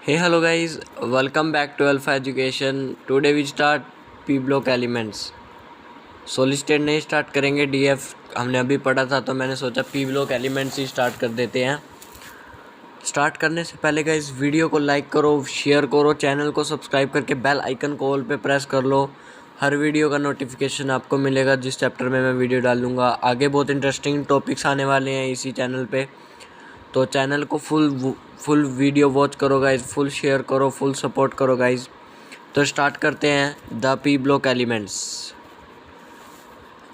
Hey hello guys, welcome back to Alpha Education. Today we start P block elements. Solid state नहीं start करेंगे, DF हमने अभी पढ़ा था तो मैंने सोचा पी ब्लॉक एलिमेंट्स ही स्टार्ट कर देते हैं। स्टार्ट करने से पहले गाइस वीडियो को लाइक करो, शेयर करो, चैनल को सब्सक्राइब करके बेल आइकन को ऑल पे प्रेस कर लो। हर वीडियो का नोटिफिकेशन आपको मिलेगा जिस चैप्टर में मैं वीडियो डालूंगा। आगे बहुत इंटरेस्टिंग टॉपिक्स आने वाले हैं इसी चैनल पे, तो चैनल को फुल वीडियो वॉच करो गाइज, फुल शेयर करो, फुल सपोर्ट करो गाइज। तो स्टार्ट करते हैं the P block elements.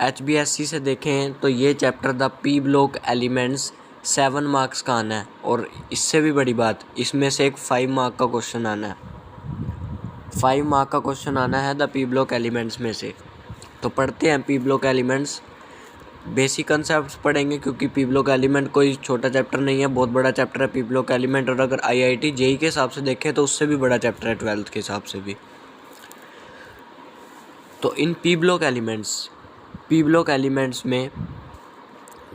HBSC से देखें तो ये chapter the P block elements 7 marks का आना है, और इससे भी बड़ी बात इसमें से एक 5 मार्क का क्वेश्चन आना है। 5 मार्क का क्वेश्चन आना है द पी ब्लॉक एलिमेंट्स में से। तो पढ़ते हैं P block elements. Basic concepts पढ़ेंगे क्योंकि पी ब्लॉक एलिमेंट कोई छोटा चैप्टर नहीं है, बहुत बड़ा चैप्टर है पी ब्लॉक एलिमेंट। और अगर IIT JEE के हिसाब से देखें तो उससे भी बड़ा चैप्टर है 12th के हिसाब से भी। तो इन पी ब्लॉक एलिमेंट्स में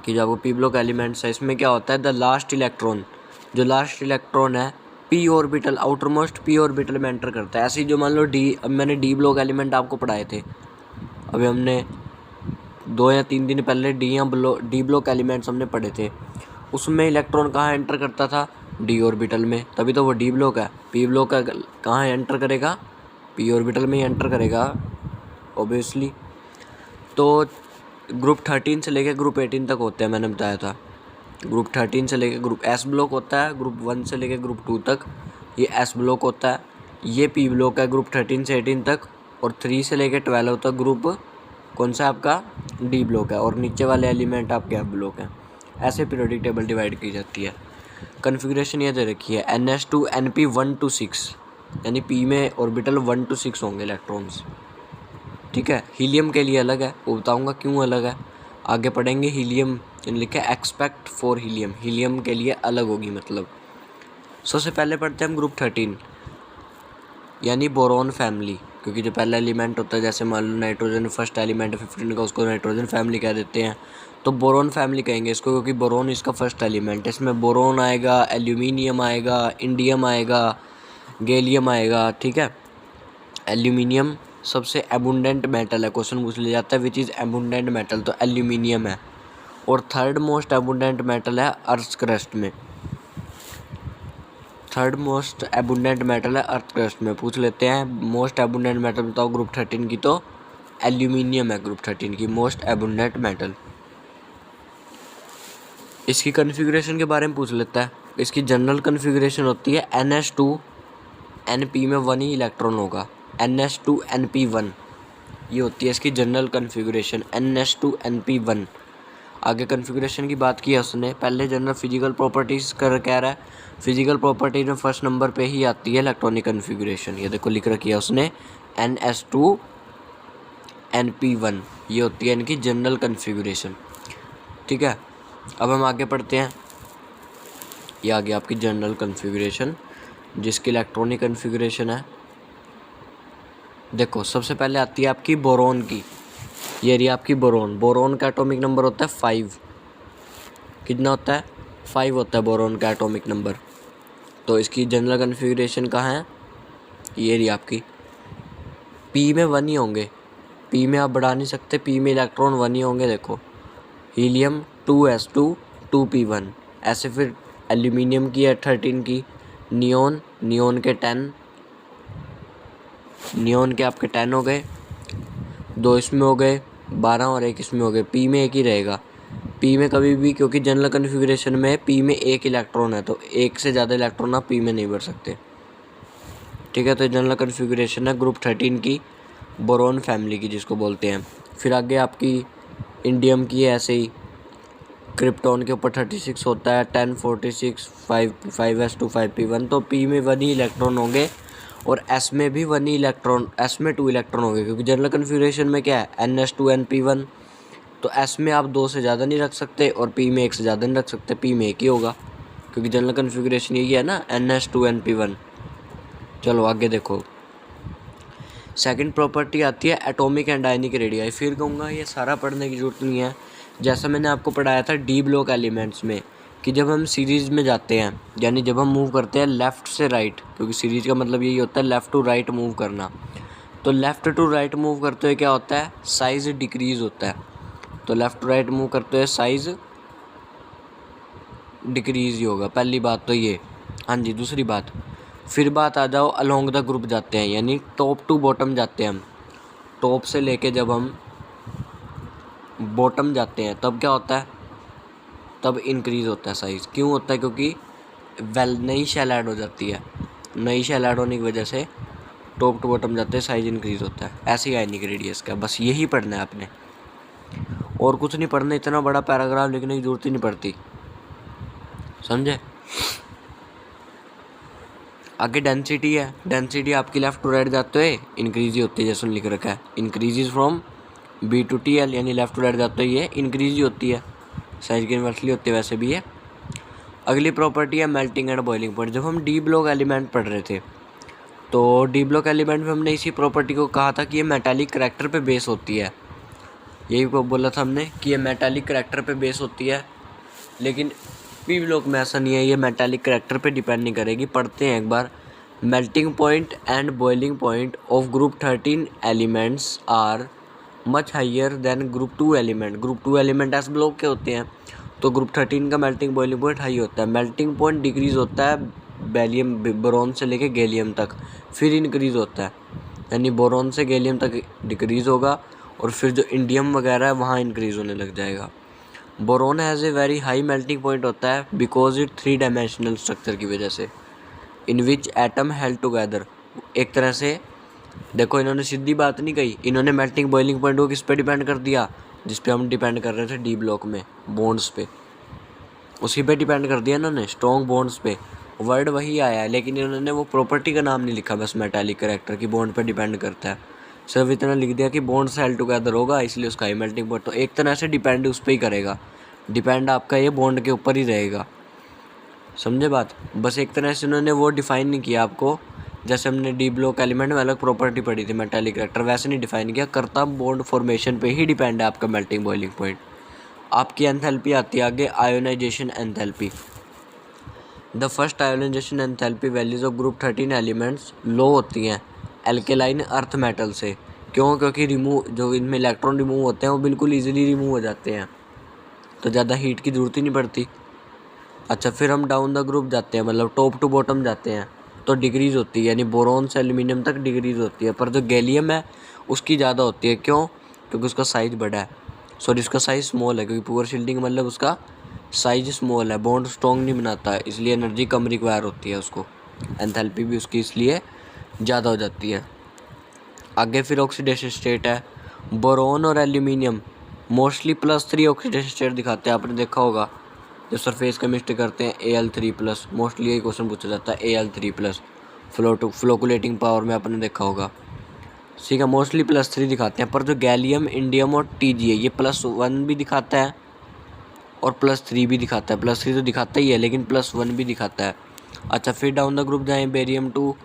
कि जब वो पी ब्लॉक एलिमेंट्स है, इसमें क्या होता है, द लास्ट इलेक्ट्रॉन, जो लास्ट इलेक्ट्रॉन है P orbital, outer most P orbital में एंटर करता है। ऐसे ही जो मान लो अब मैंने डी ब्लॉक एलिमेंट आपको पढ़ाए थे, अभी हमने 2 या 3 दिन पहले डी ब्लॉक एलिमेंट्स हमने पढ़े थे। उसमें इलेक्ट्रॉन कहाँ एंटर करता था, डी ऑर्बिटल में, तभी तो वो डी ब्लॉक है। पी ब्लॉक का कहाँ एंटर करेगा, पी ऑर्बिटल में ही एंटर करेगा ऑब्वियसली। तो ग्रुप 13 से लेकर ग्रुप 18 तक होते हैं, मैंने बताया था। ग्रुप 13 से लेकर ग्रुप एस ब्लॉक होता है, ग्रुप 1 से लेकर ग्रुप 2 तक ये एस ब्लॉक होता है, ये पी ब्लॉक है ग्रुप 13 से 18 तक। और 3 से लेकर 12 तक ग्रुप कौन सा आपका, डी ब्लॉक है, और नीचे वाले एलिमेंट आपके एफ ब्लॉक हैं। ऐसे पीरियोडिक टेबल डिवाइड की जाती है। कन्फिग्रेशन ये दे रखी है NS2 NP 1 to 6, यानी पी में ऑर्बिटल 1 to 6 होंगे इलेक्ट्रॉन्स, ठीक है। हीलियम के लिए अलग है, वो बताऊंगा क्यों अलग है, आगे पढ़ेंगे। हीलियम लिखा है एक्सपेक्ट फॉर हीलियम, हीलियम के लिए अलग होगी मतलब। सबसे पहले पढ़ते हैं हम ग्रुप 13 यानी बोरोन फैमिली, क्योंकि जो पहला एलिमेंट होता है, जैसे मान लो नाइट्रोजन फर्स्ट एलिमेंट 15 का, उसको नाइट्रोजन फैमिली कह देते हैं, तो बोरोन फैमिली कहेंगे इसको, क्योंकि बोरोन इसका फर्स्ट एलिमेंट है। इसमें बोरोन आएगा, एल्यूमिनियम आएगा, इंडियम आएगा, गैलियम आएगा, ठीक है। एल्यूमिनियम सबसे एबुंडेंट मेटल है, क्वेश्चन पूछ लिया जाता है विच इज़ एबुंडेंट मेटल, तो एल्यूमिनियम है। और थर्ड मोस्ट एबुंडेंट मेटल है अर्थ क्रस्ट में, थर्ड मोस्ट एबुंडेंट मेटल है अर्थ क्रस्ट में। पूछ लेते हैं मोस्ट एबुंडेंट मेटल बताओ ग्रुप 13 की, तो एल्यूमिनियम है ग्रुप 13 की मोस्ट एबुंडेंट मेटल। इसकी कन्फिग्रेशन के बारे में पूछ लेता है। इसकी जनरल कन्फिग्रेशन होती है NS2 NP में 1 ही इलेक्ट्रॉन होगा, NS2 NP1, ये होती है इसकी जनरल कन्फिग्रेशन, NS2 NP1। आगे कन्फिग्रेशन की बात की है उसने, पहले जनरल फिजिकल प्रॉपर्टीज़ कह रहा है। फिजिकल प्रॉपर्टीज में फर्स्ट नंबर पे ही आती है इलेक्ट्रॉनिक कन्फिग्रेशन, ये देखो लिख रखी है उसने NS2 NP1, ये होती है इनकी जनरल कन्फिग्रेशन, ठीक है। अब हम आगे पढ़ते हैं। ये आ गया आपकी जनरल कन्फिग्रेशन, जिसकी इलेक्ट्रॉनिक कन्फिग्रेशन है। देखो सबसे पहले आती है आपकी बोरोन की, ये रही आपकी बोरोन। बोरोन का एटॉमिक नंबर होता है 5, कितना होता है, 5 होता है बोरोन का एटॉमिक नंबर। तो इसकी जनरल कन्फिग्रेशन कहाँ है, ये रही आपकी। पी में 1 ही होंगे, पी में आप बढ़ा नहीं सकते, पी में इलेक्ट्रॉन 1 ही होंगे। देखो हीलियम 2s2 2p1, ऐसे फिर एल्यूमिनियम की है 13 की, नियोन के 10, नियोन के आपके 10 हो गए, 2 इसमें हो गए 12 और 1 इसमें हो गए। पी में 1 ही रहेगा, पी में कभी भी, क्योंकि जनरल कन्फिग्रेशन में पी में 1 इलेक्ट्रॉन है, तो 1 से ज़्यादा इलेक्ट्रॉन आप पी में नहीं भर सकते, ठीक है। तो जनरल कन्फिग्रेशन है ग्रुप 13 की, बोरोन फैमिली की जिसको बोलते हैं। फिर आगे आपकी इंडियम की है, ऐसे ही क्रिप्टॉन के ऊपर 36 होता है, 10 46 5s2 5p1, तो पी में 1 ही इलेक्ट्रॉन होंगे, और एस में भी 1 ही इलेक्ट्रॉन, एस में 2 इलेक्ट्रॉन होंगे, क्योंकि जनरल कन्फिग्रेशन में क्या है NS2 NP1, तो एस में आप 2 से ज़्यादा नहीं रख सकते, और पी में 1 से ज़्यादा नहीं रख सकते, पी में 1 ही होगा, क्योंकि जनरल कन्फिग्रेशन यही है ना, NS2 NP1। चलो आगे देखो, सेकंड प्रॉपर्टी आती है एटॉमिक एंड आयनिक रेडियाई। फिर कहूँगा ये सारा पढ़ने की ज़रूरत नहीं है, जैसा मैंने आपको पढ़ाया था डी ब्लॉक एलिमेंट्स में कि जब हम सीरीज़ में जाते हैं, यानी जब हम मूव करते हैं लेफ़्ट से राइट, क्योंकि सीरीज़ का मतलब यही होता है लेफ़्ट टू राइट मूव करना, तो लेफ़्ट टू राइट मूव करते हुए क्या होता है, साइज़ डिक्रीज़ होता है। तो लेफ़्ट टू राइट मूव करते हुए साइज़ डिक्रीज़ ही होगा, पहली बात तो ये। हाँ जी, दूसरी बात, फिर बात आ जाओ अलोंग द ग्रुप जाते हैं, यानी टॉप टू बॉटम जाते हैं हम। टॉप से लेके जब हम बॉटम जाते हैं तब क्या होता है, तब इंक्रीज़ होता है साइज़। क्यों होता है, क्योंकि नई शेल ऐड हो जाती है, नई शेल ऐड होने की वजह से टॉप टू बॉटम जाते हैं साइज़ इंक्रीज़ होता है। ऐसे ही आयनिक रेडियस का, बस यही पढ़ना है आपने, और कुछ नहीं पढ़ना। इतना बड़ा पैराग्राफ लिखने की ज़रूरत ही नहीं पड़ती, समझे। आगे डेंसिटी है, डेंसिटी आपकी लेफ़्ट टू राइट जाते हुए इंक्रीज़ ही होती है, जैसे लिख रखा है increases from B to T L, यानी लेफ़्ट टू राइट जाते हुए ये इंक्रीज ही होती है, साइज की इन्वर्सली होती है वैसे भी है। अगली प्रॉपर्टी है मेल्टिंग एंड बॉइलिंग पॉइंट। जब हम डी ब्लॉक एलिमेंट पढ़ रहे थे तो डी ब्लॉक एलिमेंट में हमने इसी प्रॉपर्टी को कहा था कि ये मेटालिक करैक्टर पे बेस होती है। यही को बोला था हमने कि ये मेटालिक करैक्टर पे बेस होती है, लेकिन पी ब्लॉक में ऐसा नहीं है, ये मेटालिक करैक्टर पे डिपेंड नहीं करेगी। पढ़ते हैं एक बार। Melting point and boiling point of group 13 elements are much higher than group 2 element. Group 2 element S block के होते हैं, तो ग्रुप 13 का मेल्टिंग बॉइलिंग पॉइंट हाई होता है। मेल्टिंग पॉइंट डिक्रीज़ होता है बेरियम बोरॉन से लेके गैलियम तक, फिर इंक्रीज़ होता है, यानी बोरॉन से गैलियम तक डिक्रीज़ होगा, और फिर जो इंडियम वगैरह है वहाँ इंक्रीज़ होने लग जाएगा। Boron has a very high melting point होता है बिकॉज इट 3 डायमेंशनल स्ट्रक्चर की वजह से, इन विच एटम हेल्ड टुगेदर। एक तरह से देखो, इन्होंने सीधी बात नहीं कही, इन्होंने मेल्टिंग बॉइलिंग पॉइंट को किस पे डिपेंड कर दिया, जिस पे हम डिपेंड कर रहे थे डी ब्लॉक में, बॉन्ड्स पे, उसी पे डिपेंड कर दिया इन्होंने, स्ट्रॉन्ग बॉन्ड्स पे। वर्ड वही आया है, लेकिन इन्होंने वो प्रॉपर्टी का नाम नहीं लिखा, बस मेटालिक करैक्टर की बॉन्ड पे डिपेंड करता है, सिर्फ इतना लिख दिया कि बॉन्ड्स हेल्ड टुगेदर होगा इसलिए उसका हाई मेल्टिंग पॉइंट। तो एक तरह से डिपेंड उस पर ही करेगा, डिपेंड आपका ये बॉन्ड के ऊपर ही रहेगा, समझे बात। बस एक तरह से उन्होंने वो डिफ़ाइन नहीं किया आपको, जैसे हमने डी ब्लॉक एलिमेंट में अलग प्रॉपर्टी पढ़ी थी मेटालिक करैक्टर, वैसे नहीं डिफाइन किया, करता बॉन्ड फॉर्मेशन पे ही डिपेंड है आपका मेल्टिंग बॉइलिंग पॉइंट। आपकी एंथैल्पी आती है आगे, ionization enthalpy. The first ionization enthalpy values of group 13 elements low होती हैं एल्केलाइन अर्थ मेटल से। क्यों, क्योंकि रिमूव जो इनमें इलेक्ट्रॉन रिमूव होते हैं वो बिल्कुल ईजिली रिमूव हो जाते हैं, तो ज़्यादा हीट की ज़रूरत ही नहीं पड़ती। अच्छा, फिर हम डाउन द ग्रुप जाते हैं, मतलब टॉप टू बॉटम जाते हैं, तो डिक्रीज़ होती है, यानी बोरॉन से एल्यूमिनियम तक डिक्रीज़ होती है, पर जो गैलियम है उसकी ज़्यादा होती है। क्यों, क्योंकि उसका साइज़ बड़ा है, सॉरी उसका साइज़ स्मॉल है, क्योंकि पुअर शील्डिंग मतलब उसका साइज़ स्मॉल है, बॉन्ड स्ट्रॉन्ग नहीं बनाता है, इसलिए एनर्जी कम रिक्वायर होती है उसको, एंथैल्पी भी उसकी इसलिए ज़्यादा हो जाती है। आगे फिर ऑक्सीडेशन स्टेट है। बोरॉन और एल्यूमिनियम मोस्टली +3 ऑक्सीडेशन स्टेट दिखाते हैं, आपने देखा होगा जो सरफेस केमिस्ट्री करते हैं Al3+, मोस्टली यही क्वेश्चन पूछा जाता है Al3+, फ्लोकुलेटिंग पावर में आपने देखा होगा, ठीक है। मोस्टली +3 दिखाते हैं, पर जो गैलियम, इंडियम और Tg है ये +1 भी दिखाता है और +3 भी दिखाता है। +3 तो दिखाता ही है, लेकिन +1 भी दिखाता है। अच्छा, फिर डाउन द ग्रुप जाएँ बेरियम टू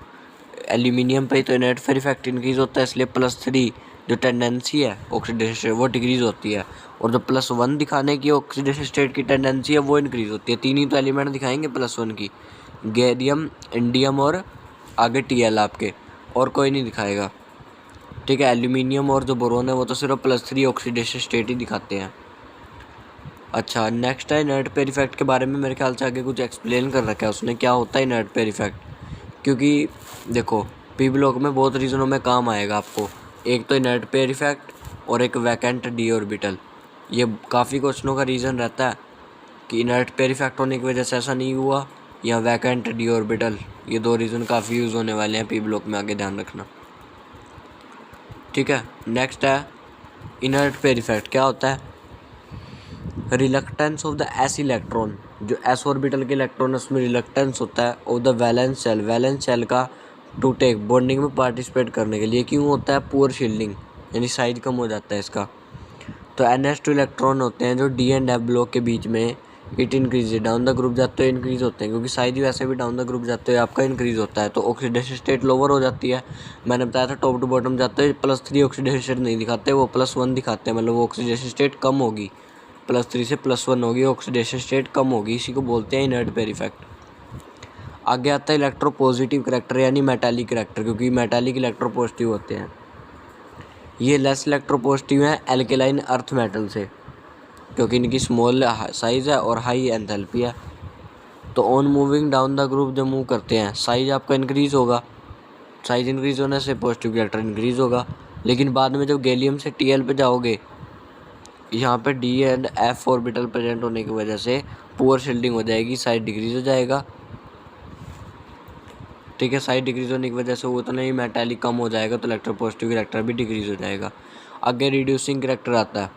एल्यूमिनियम पे, तो इनर्ट फेयर इफेक्ट इंक्रीज़ होता है, इसलिए +3 जो टेंडेंसी है ऑक्सीडेशन स्टेट वो डिक्रीज़ होती है, और जो +1 दिखाने की ऑक्सीडेशन स्टेट की टेंडेंसी है वो इंक्रीज़ होती है। तीन ही तो एलिमेंट दिखाएंगे +1 की, गैलियम, इंडियम और आगे Tl आपके, और कोई नहीं दिखाएगा, ठीक है। एल्यूमिनियम और जो बोरोन है वो तो सिर्फ +3 ऑक्सीडेशन स्टेट ही दिखाते हैं। अच्छा, नेक्स्ट है इनर्ट पेयर इफेक्ट के बारे में, मेरे ख्याल से आगे कुछ एक्सप्लेन कर रखा है उसने, क्या होता है इनर्ट पेयर इफेक्ट। क्योंकि देखो पी ब्लॉक में बहुत रीज़नों में काम आएगा आपको, एक तो इनर्ट पेयर इफेक्ट और एक वैकेंट डी ऑर्बिटल। ये काफ़ी क्वेश्चनों का रीज़न रहता है कि इनर्ट पेयर इफेक्ट होने की वजह से ऐसा नहीं हुआ, या वैकेंट डी ऑर्बिटल, ये दो रीज़न काफ़ी यूज़ होने वाले हैं पी ब्लॉक में, आगे ध्यान रखना, ठीक है। नेक्स्ट है इनर्ट पेयर इफेक्ट, क्या होता है, reluctance of the S electron, जो एस ऑर्बिटल के इलेक्ट्रॉन है उसमें रिलक्टेंस होता है of the valence shell, valence shell का टू टेक बॉन्डिंग में पार्टिसिपेट करने के लिए। क्यों होता है, पुअर शील्डिंग, यानी साइज कम हो जाता है इसका। तो NS2 इलेक्ट्रॉन होते हैं जो D एंड F ब्लॉक के बीच में, it increase, down the group जाते हुए इंक्रीज होते हैं, क्योंकि साइज वैसे भी डाउन द ग्रुप जाते हुए आपका इंक्रीज होता है, तो ऑक्सीडेशन स्टेट लोअर हो जाती है। मैंने बताया था टॉप टू बॉटम जाते हुए +3 ऑक्सीडेशन स्टेट नहीं दिखाते, वो +1 दिखाते हैं, मतलब वो ऑक्सीडेशन स्टेट कम होगी, +3 से +1 होगी, ऑक्सीडेशन स्टेट कम होगी, इसी को बोलते हैं इनर्ट पेयर इफेक्ट। आगे आता है इलेक्ट्रोपॉजिटिव करैक्टर यानी मेटालिक करैक्टर, क्योंकि मेटालिक इलेक्ट्रोपॉजिटिव होते हैं। ये लेस इलेक्ट्रोपॉजिटिव हैं एल्केलाइन अर्थ मेटल से, क्योंकि इनकी स्मॉल साइज़ है और हाई एंथैल्पी है। तो on moving down the group जब मूव करते हैं साइज़ आपका इंक्रीज़ होगा, साइज़ इंक्रीज़ होने से पॉजिटिव कैरेक्टर इंक्रीज़ होगा। लेकिन बाद में जब गैलियम से Tl पे जाओगे, यहाँ पे D and F orbital present होने की वजह से पुअर शील्डिंग हो जाएगी, साइज डिक्रीज़ हो जाएगा। ठीक है, साइज डिक्रीज़ होने की वजह से वो उतना ही मेटालिक कम हो जाएगा, तो इलेक्ट्रोपॉजिटिव कैरेक्टर भी डिक्रीज़ हो जाएगा। आगे रिड्यूसिंग कैरेक्टर आता है।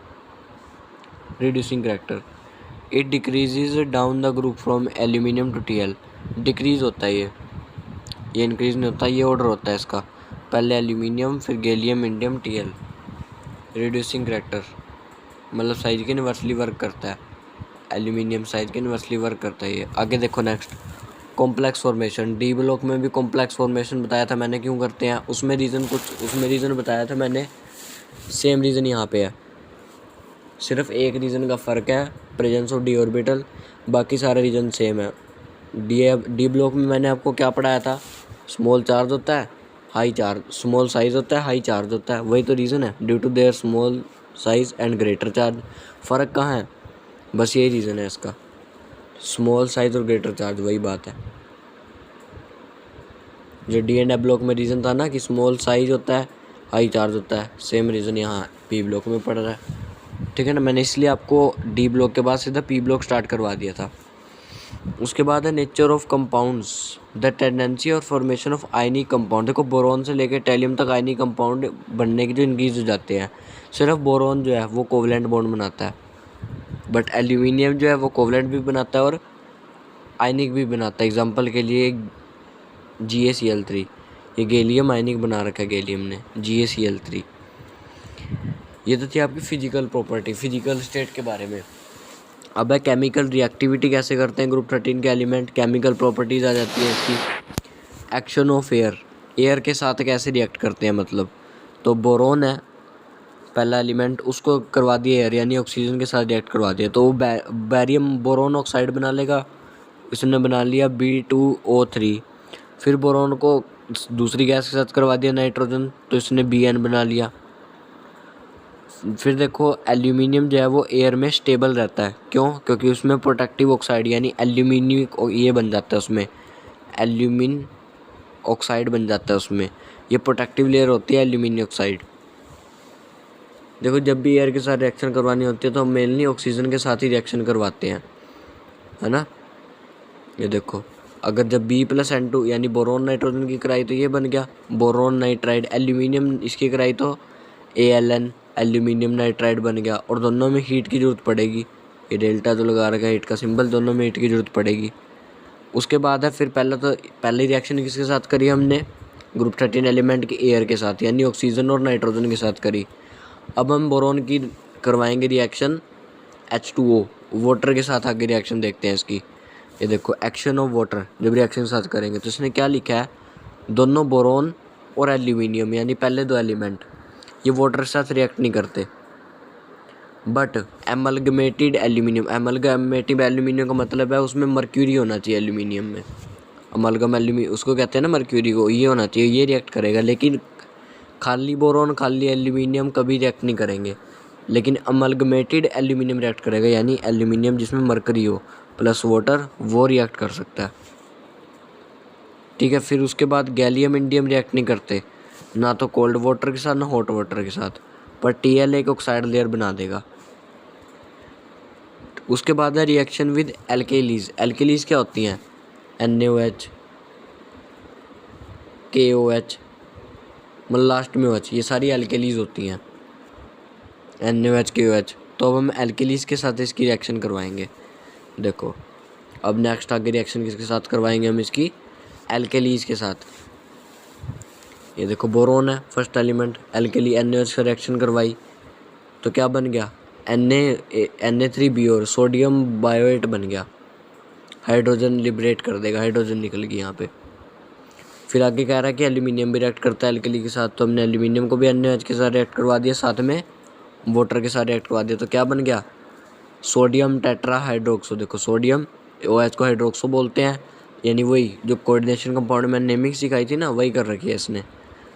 Reducing character, it decreases down the group from aluminium to Tl। Decrease होता है ये इंक्रीज़ नहीं होता, ये ऑर्डर होता है इसका, पहले एल्यूमिनियम फिर gallium indium Tl। Reducing character मतलब साइज के इन्वर्सली वर्क करता है, एल्यूमिनियम साइज के इन्वर्सली वर्क करता है ये। आगे देखो next, complex formation. D block में भी कॉम्प्लेक्स फॉर्मेशन बताया था मैंने क्यों करते हैं, उसमें रीज़न बताया था मैंने, सेम रीज़न यहाँ पे है, सिर्फ एक रीज़न का फ़र्क है, प्रेजेंस ऑफ डी ऑर्बिटल, बाकी सारे रीज़न सेम है। डी ब्लॉक में मैंने आपको क्या पढ़ाया था, स्मॉल चार्ज होता है हाई चार्ज, स्मॉल साइज़ होता है हाई चार्ज होता है, वही तो रीज़न है, due to their small size and greater charge. फ़र्क कहाँ है, बस यही रीज़न है इसका, स्मॉल साइज़ और ग्रेटर चार्ज, वही बात है। जो डी एंड एफ ब्लॉक में रीज़न था ना कि स्मॉल साइज़ होता है हाई चार्ज होता है, सेम रीज़न यहाँ पी ब्लॉक में पड़ रहा है। ठीक है ना, मैंने इसलिए आपको डी ब्लॉक के बाद सीधा पी ब्लॉक स्टार्ट करवा दिया था। उसके बाद है nature of compounds, the tendency और फॉर्मेशन ऑफ आयनिक कंपाउंड। देखो बोरॉन से लेकर टैलियम तक आयनिक कंपाउंड बनने के जो इंक्रीज हो जाते हैं, सिर्फ बोरॉन जो है वो कोवलेंट बॉन्ड बनाता है, बट एल्यूमिनियम जो है वो कोवलेंट भी बनाता है और आयनिक भी बनाता है। एग्जांपल के लिए GaCl3, ये गैलियम आयनिक बना रखा है गैलियम ने, GaCl3। ये तो थी आपकी फिजिकल प्रॉपर्टी, फिजिकल स्टेट के बारे में। अब है केमिकल रिएक्टिविटी कैसे करते हैं ग्रुप 13 के एलिमेंट, केमिकल प्रॉपर्टीज़ आ जाती है इसकी। एक्शन ऑफ एयर, एयर के साथ कैसे रिएक्ट करते हैं मतलब, तो बोरोन है पहला एलिमेंट, उसको करवा दिया एयर यानी ऑक्सीजन के साथ रिएक्ट करवा दिया, तो वो बैरियम बोरोन ऑक्साइड बना लेगा, इसने बना लिया B2O3। फिर बोरोन को दूसरी गैस के साथ करवा दिया नाइट्रोजन, तो इसने BN बना लिया। फिर देखो एल्यूमिनियम जो है वो एयर में स्टेबल रहता है, क्यों, क्योंकि उसमें प्रोटेक्टिव ऑक्साइड यानी एल्यूमिनियम ये बन जाता है, उसमें एल्यूमिन ऑक्साइड बन जाता है, उसमें ये प्रोटेक्टिव लेयर होती है एल्यूमिनियम ऑक्साइड। देखो जब भी एयर के साथ रिएक्शन करवानी होती है तो हम मेनली ऑक्सीजन के साथ ही रिएक्शन करवाते हैं, है ना। ये देखो अगर जब B+N2 यानी बोरोन नाइट्रोजन की कराई तो ये बन गया बोरोन नाइट्राइड, एल्यूमिनियम इसकी कराई तो ALN एल्यूमिनियम नाइट्राइड बन गया, और दोनों में हीट की ज़रूरत पड़ेगी, ये डेल्टा जो लगा रखा है हीट का सिंबल, दोनों में हीट की ज़रूरत पड़ेगी। उसके बाद है फिर पहली रिएक्शन किसके साथ करी हमने, ग्रुप 13 एलिमेंट के एयर के साथ यानी ऑक्सीजन और नाइट्रोजन के साथ करी। अब हम बोरोन की करवाएंगे रिएक्शन H2O वाटर के साथ, आगे रिएक्शन देखते हैं इसकी। ये देखो एक्शन ऑफ वाटर जब रिएक्शन के साथ करेंगे तो इसने क्या लिखा है, दोनों बोरोन और एल्यूमिनियम यानी पहले दो एलिमेंट ये वाटर के साथ रिएक्ट नहीं करते, बट एमलगमेटेड एल्यूमिनियम, एमलगमेटेड एल्यूमिनियम का मतलब है उसमें मर्क्यूरी होना चाहिए एल्यूमिनियम में, अमलगम एल्यूमिनियम उसको कहते हैं ना मर्क्यूरी को, ये होना चाहिए, ये रिएक्ट करेगा। लेकिन खाली बोरोन खाली एल्यूमिनियम कभी रिएक्ट नहीं करेंगे, लेकिन अमलगमेटेड एल्यूमिनियम रिएक्ट करेगा यानी एल्यूमिनियम जिसमें मरकरी हो प्लस वाटर, वो रिएक्ट कर सकता है। ठीक है, फिर उसके बाद गैलियम इंडियम रिएक्ट नहीं करते, ना तो कोल्ड वाटर के साथ ना हॉट वाटर के साथ, पर Tl एक ऑक्साइड लेयर बना देगा। उसके बाद है रिएक्शन विद एल्केलीज। एल्केलीज क्या होती हैं, NaOH KOH मतलब लास्ट में OH, ये सारी एल्केलीज होती हैं NaOH KOH। तो अब हम एल्केलीज के साथ इसकी रिएक्शन करवाएंगे। देखो अब नेक्स्ट आगे रिएक्शन किसके साथ करवाएंगे हम इसकी, एल्केलीज के साथ। ये देखो बोरोन है फर्स्ट एलिमेंट, एल्केली NaOH का रिएक्शन करवाई तो क्या बन गया, Na3B और सोडियम बायोएट बन गया, हाइड्रोजन लिबरेट कर देगा, हाइड्रोजन निकल गई यहाँ पे। फिर आगे कह रहा है कि एल्यूमिनियम भी रिएक्ट करता है एल्केली के साथ, तो हमने एल्यूमिनियम को भी NaOH के साथ रिएक्ट करवा दिया, साथ में वाटर के साथ रिएक्ट करवा दिया, तो क्या बन गया सोडियम टेट्रा हाइड्रोक्सो, देखो सोडियम OH को हाइड्रोक्सो बोलते हैं, यानी वही जो कोऑर्डिनेशन कंपाउंड मैंने नेमिंग सिखाई थी ना, वही कर रखी है इसने।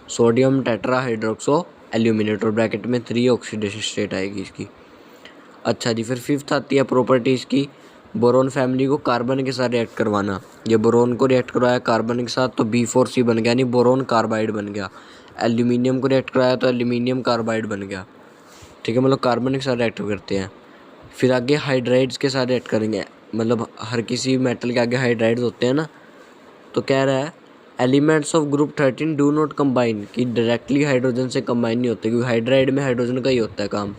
सोडियम टेट्रा हाइड्रोक्सो एल्यूमिनेट, और ब्रैकेट में 3 ऑक्सीडेशन स्टेट आएगी इसकी। अच्छा जी, फिर फिफ्थ आती है प्रॉपर्टीज़ की, बोरोन फैमिली को कार्बन के साथ रिएक्ट करवाना। ये बोरोन को रिएक्ट करवाया कार्बन के साथ तो B4C बन गया, यानी बोरोन कार्बाइड बन गया। एल्यूमिनियम को रिएक्ट कराया तो एल्यूमिनियम कार्बाइड बन गया। ठीक है, मतलब कार्बन के साथ रिएक्ट करते हैं। फिर आगे हाइड्राइड्स के साथ रिएक्ट करेंगे, मतलब हर किसी मेटल के आगे हाइड्राइड्स होते हैं ना। तो कह रहा है elements of group 13 do not combine, कि डायरेक्टली हाइड्रोजन से कंबाइन नहीं होते, क्योंकि हाइड्राइड में हाइड्रोजन का ही होता है काम।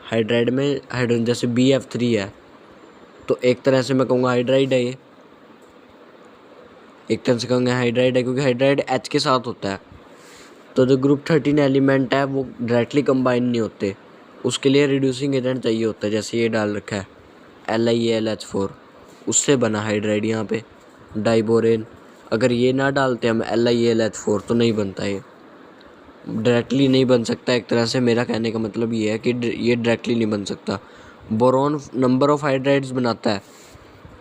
हाइड्राइड में हाइड्रोजन, जैसे BF3 है तो एक तरह से मैं कहूँगा हाइड्राइड है ये, एक तरह से कहूँगा हाइड्राइड है, क्योंकि हाइड्राइड H के साथ होता है। तो जो ग्रुप 13 एलिमेंट है वो डायरेक्टली कंबाइन नहीं होते, उसके लिए रिड्यूसिंग एजेंट चाहिए होता है। जैसे ये डाल रखा है LiAlH4, उससे बना हाइड्राइड यहाँ पे डाइबोरेन। अगर ये ना डालते हम LiAlH4 तो नहीं बनता, ये डायरेक्टली नहीं बन सकता। एक तरह से मेरा कहने का मतलब ये है कि ये डायरेक्टली नहीं बन सकता। बोरोन नंबर ऑफ हाइड्राइड्स बनाता है,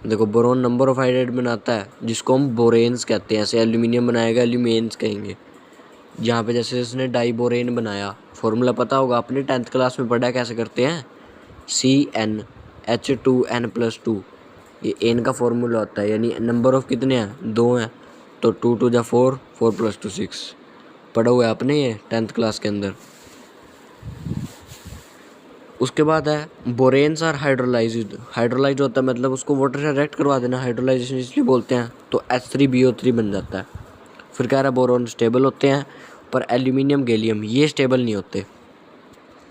देखो बोरोन नंबर ऑफ हाइड्राइड बनाता है जिसको हम बोरेन्स कहते हैं। ऐसे एल्यूमिनियम बनाएगा एल्यूमिनेंस कहेंगे। यहाँ पे जैसे इसने डाइबोरेन बनाया, फॉर्मूला पता होगा आपने 10th क्लास में पढ़ा है कैसे करते हैं, CnH2n+2, ये n का फॉर्मूला होता है, यानी नंबर ऑफ कितने हैं, 2 हैं, तो 2 2 जा 4, 4 + 2 6, पढ़ा हुआ है आपने ये 10th क्लास के अंदर। उसके बाद है बोरेन्स आर हाइड्रोलाइज्ड, हाइड्रोलाइज्ड होता है मतलब उसको वाटर से रिएक्ट करवा देना, हाइड्रोलाइजेशन इसलिए बोलते हैं, तो H3BO3 बन जाता है। फिर कह रहा है बोरोन स्टेबल होते हैं, पर एल्यूमिनियम गैलियम ये स्टेबल नहीं होते।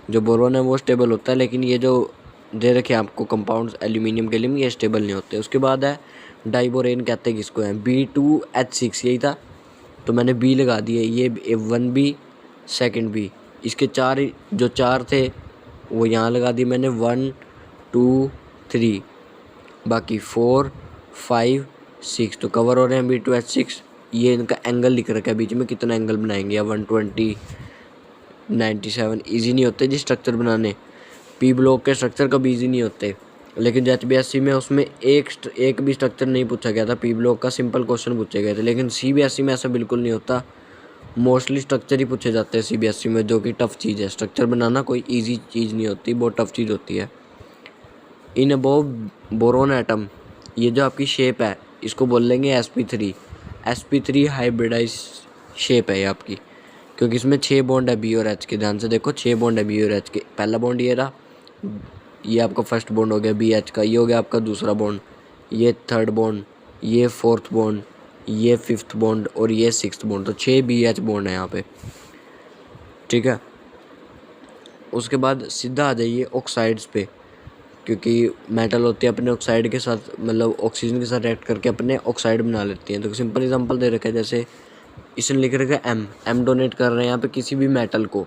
जो बोरोन है वो स्टेबल होता है, लेकिन ये जो दे रखे हैं आपको कंपाउंड्स एल्यूमिनियम गैलियम ये स्टेबल नहीं होते। उसके बाद है डाइबोरेन, कहते हैं किसको है, B2H6, यही था तो मैंने B लगा दिए, ये 1B सेकेंड B, इसके जो चार थे वो यहाँ लगा दिए मैंने, 1 2 3, बाकी 4 5 6 तो कवर हो रहे हैं B2H6। ये इनका एंगल लिख रखा है बीच में, कितना एंगल बनाएंगे, या 120 97। ईजी नहीं होते जी स्ट्रक्चर बनाने, P ब्लॉक के स्ट्रक्चर कभी ईजी नहीं होते। लेकिन HBSC में उसमें एक भी स्ट्रक्चर नहीं पूछा गया था, P ब्लॉक का सिंपल क्वेश्चन पूछे गए थे। लेकिन CBSE में ऐसा बिल्कुल नहीं होता, मोस्टली स्ट्रक्चर ही पूछे जाते हैं CBSE में, जो कि टफ़ चीज़ है। स्ट्रक्चर बनाना कोई इजी चीज़ नहीं होती, बहुत टफ़ चीज़ होती है। इन अबोव बोरोन एटम, ये जो आपकी शेप है इसको बोल लेंगे sp3 हाइब्रिडाइज शेप है ये आपकी, क्योंकि इसमें 6 बॉन्ड है B और H के। ध्यान से देखो 6 बॉन्ड है B और H के। पहला बॉन्ड ये रहा, ये आपका फर्स्ट बॉन्ड हो गया BH का, ये हो गया आपका दूसरा बॉन्ड, ये थर्ड बॉन्ड, ये फोर्थ बॉन्ड, ये फिफ्थ बॉन्ड और ये सिक्स्थ बॉन्ड। तो 6 BH बॉन्ड है यहाँ पे, ठीक है। उसके बाद सीधा आ जाइए ऑक्साइड्स पे, क्योंकि मेटल होते हैं अपने ऑक्साइड के साथ, मतलब ऑक्सीजन के साथ रिएक्ट करके अपने ऑक्साइड बना लेती हैं। तो सिंपल एग्जांपल दे रखा है, जैसे इसने लिख रखा है M डोनेट कर रहे हैं यहाँ पे किसी भी मेटल को,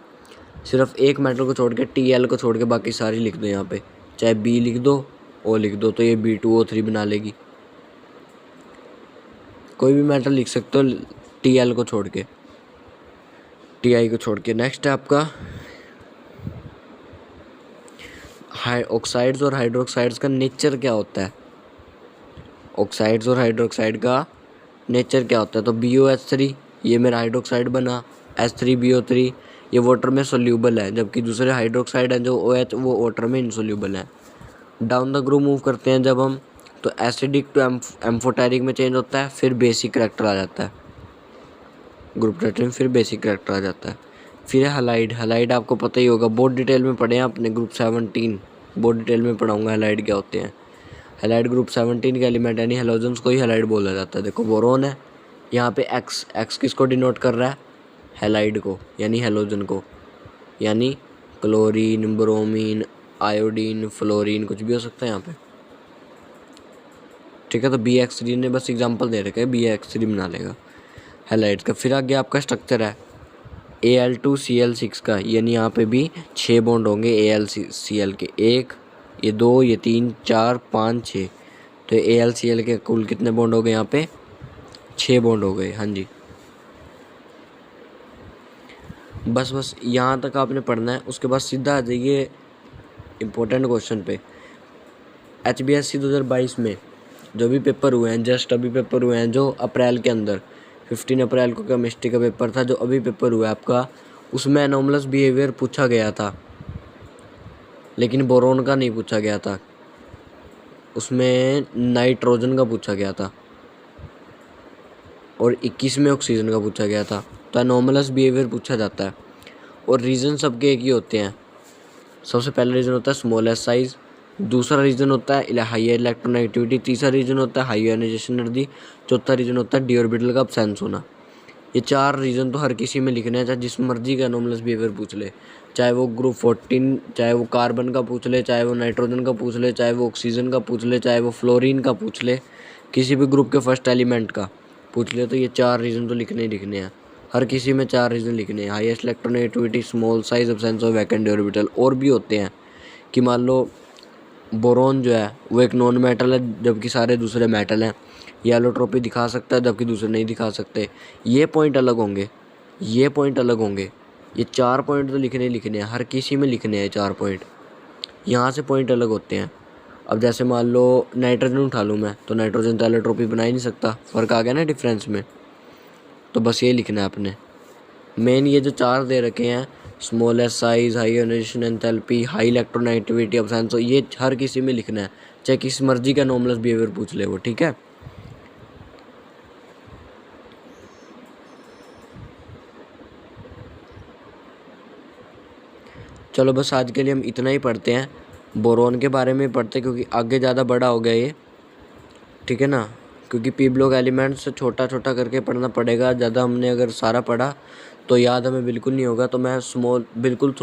सिर्फ एक मेटल को छोड़ के, Tl को छोड़ के बाकी सारी लिख दो यहाँ पे, चाहे B लिख दो O लिख दो, तो ये B2O3 बना लेगी। कोई भी मेटल लिख सकते हो Tl को छोड़ के, Ti को छोड़ के। नेक्स्ट है आपका ऑक्साइड्स और हाइड्रोक्साइड्स का नेचर क्या होता है। ऑक्साइड्स और हाइड्रोक्साइड का नेचर क्या होता है, तो BOH3 ये मेरा हाइड्रोक्साइड बना, H3BO3 ये वाटर में सोल्यूबल है, जबकि दूसरे हाइड्रोक्साइड हैं जो OH वो वाटर में इनसोल्यूबल है। डाउन द ग्रुप मूव करते हैं जब हम, तो एसिडिक टू एम्फोटेरिक में चेंज होता है, फिर बेसिक करैक्टर आ जाता है ग्रुप 13, फिर बेसिक करैक्टर आ जाता है। फिर है हैलाइड, हैलाइड आपको पता ही होगा, बहुत डिटेल में पढ़े हैं आपने ग्रुप 17, बहुत डिटेल में पढ़ाऊँगा हैलाइड क्या होते हैं। हैलाइड ग्रुप 17 के एलिमेंट यानी हेलोजन्स को ही हैलाइड बोला जाता है। देखो बोरोन है यहाँ पे एक्स किसको डिनोट कर रहा है, हैलाइड को, यानी हेलोजन को, यानी क्लोरीन, ब्रोमीन, आयोडीन, फ्लोरीन, कुछ भी हो सकता है यहाँ पे, ठीक है। तो BX3 ने बस एग्जांपल दे रखा है, BX3 बना लेगा हैलाइड का। फिर आगे आपका स्ट्रक्चर है Al2Cl6 का, यानी यहाँ पे भी 6 बॉन्ड होंगे AlCl के, 1 ये 2 ये 3 4 5 6, तो AlCl के कुल कितने बॉन्ड हो गए यहाँ पे, 6 बॉन्ड हो गए। हाँ जी, बस यहाँ तक आपने पढ़ना है। उसके बाद सीधा आ जाइए इम्पोर्टेंट क्वेश्चन पे। HBSC 2022 में जो भी पेपर हुए हैं, जस्ट अभी पेपर हुए हैं जो अप्रैल के अंदर, 15 अप्रैल को केमिस्ट्री का पेपर था जो अभी पेपर हुआ है आपका, उसमें एनोमलस बिहेवियर पूछा गया था, लेकिन बोरोन का नहीं पूछा गया था, उसमें नाइट्रोजन का पूछा गया था और 21 में ऑक्सीजन का पूछा गया था। तो एनोमलस बिहेवियर पूछा जाता है और रीज़न सबके एक ही होते हैं। सबसे पहला रीज़न होता है स्मॉलेस्ट साइज़, दूसरा रीज़न होता है हाई इलेक्ट्रोनेगेटिविटी, तीसरा रीज़न होता है हाई आयोनाइजेशन एनर्जी, चौथा रीज़न होता है डी ऑर्बिटल का अब्सेंस होना। ये 4 रीज़न तो हर किसी में लिखने हैं, चाहे जिस मर्जी का एनोमलस बिहेवियर पूछ ले, चाहे वो ग्रुप 14, चाहे वो कार्बन का पूछ ले, चाहे वो नाइट्रोजन का पूछ ले, चाहे वो ऑक्सीजन का पूछ ले, चाहे वो फ्लोरीन का पूछ ले, किसी भी ग्रुप के फर्स्ट एलिमेंट का पूछ ले, तो ये 4 रीज़न तो लिखने ही लिखने हैं। हर किसी में 4 रीज़न लिखने हैं, highest electronegativity, small size, absence of vacant D orbital. और भी होते हैं कि मान लो बोरोन जो है वो एक नॉन मेटल है जबकि सारे दूसरे मेटल हैं, ये एलोट्रोपी दिखा सकता है जबकि दूसरे नहीं दिखा सकते। ये पॉइंट अलग होंगे, ये पॉइंट अलग होंगे, ये 4 पॉइंट तो लिखने ही लिखने हैं, हर किसी में लिखने हैं 4 पॉइंट। यहाँ से पॉइंट अलग होते हैं। अब जैसे मान लो नाइट्रोजन उठा लूँ मैं, तो नाइट्रोजन तो एलोट्रोपी बना ही नहीं सकता, फ़र्क आ गया ना डिफरेंस में। तो बस ये लिखना है आपने। मेन ये जो 4 दे रखे हैं, smallest size, high ionisation enthalpy, high electronegativity, absence, ये हर किसी में लिखना है, चाहे किस मर्जी का एनोमलस बिहेवियर पूछ ले वो, ठीक है। चलो बस आज के लिए हम इतना ही पढ़ते हैं, बोरोन के बारे में पढ़ते हैं क्योंकि आगे ज़्यादा बड़ा हो गया ये, ठीक है ना। क्योंकि पी ब्लॉक एलिमेंट्स छोटा छोटा करके पढ़ना पड़ेगा, ज़्यादा हमने अगर सारा पढ़ा तो याद हमें बिल्कुल नहीं होगा, तो मैं स्मॉल बिल्कुल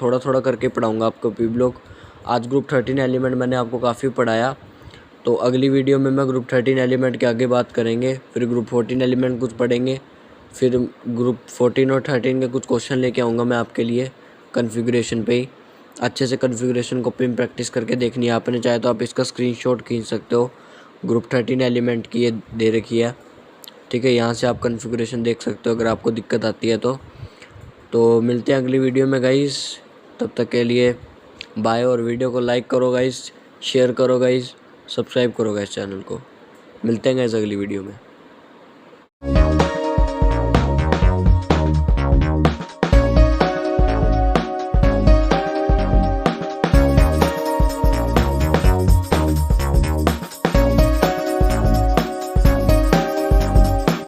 थोड़ा थोड़ा करके पढ़ाऊँगा आपको पी ब्लॉक। आज ग्रुप 13 एलिमेंट मैंने आपको काफ़ी पढ़ाया, तो अगली वीडियो में मैं ग्रुप 13 एलिमेंट के आगे बात करेंगे, फिर ग्रुप 14 एलिमेंट कुछ पढ़ेंगे, फिर ग्रुप 14 और 13 के कुछ क्वेश्चन लेके आऊँगा मैं आपके लिए कॉन्फ़िगरेशन पे ही। अच्छे से कॉन्फ़िगरेशन कॉपी में प्रैक्टिस करके देखनी है आपने, चाहे तो आप इसका स्क्रीनशॉट खींच सकते हो। ग्रुप 13 एलिमेंट की ये दे रखी है, ठीक है, यहाँ से आप कॉन्फ़िगरेशन देख सकते हो अगर आपको दिक्कत आती है तो मिलते हैं अगली वीडियो में गाइस। तब तक के लिए बाय, और वीडियो को लाइक करो गाइस, शेयर करो गाइस, सब्सक्राइब करो गाइस चैनल को। मिलते हैं गाइस अगली वीडियो में।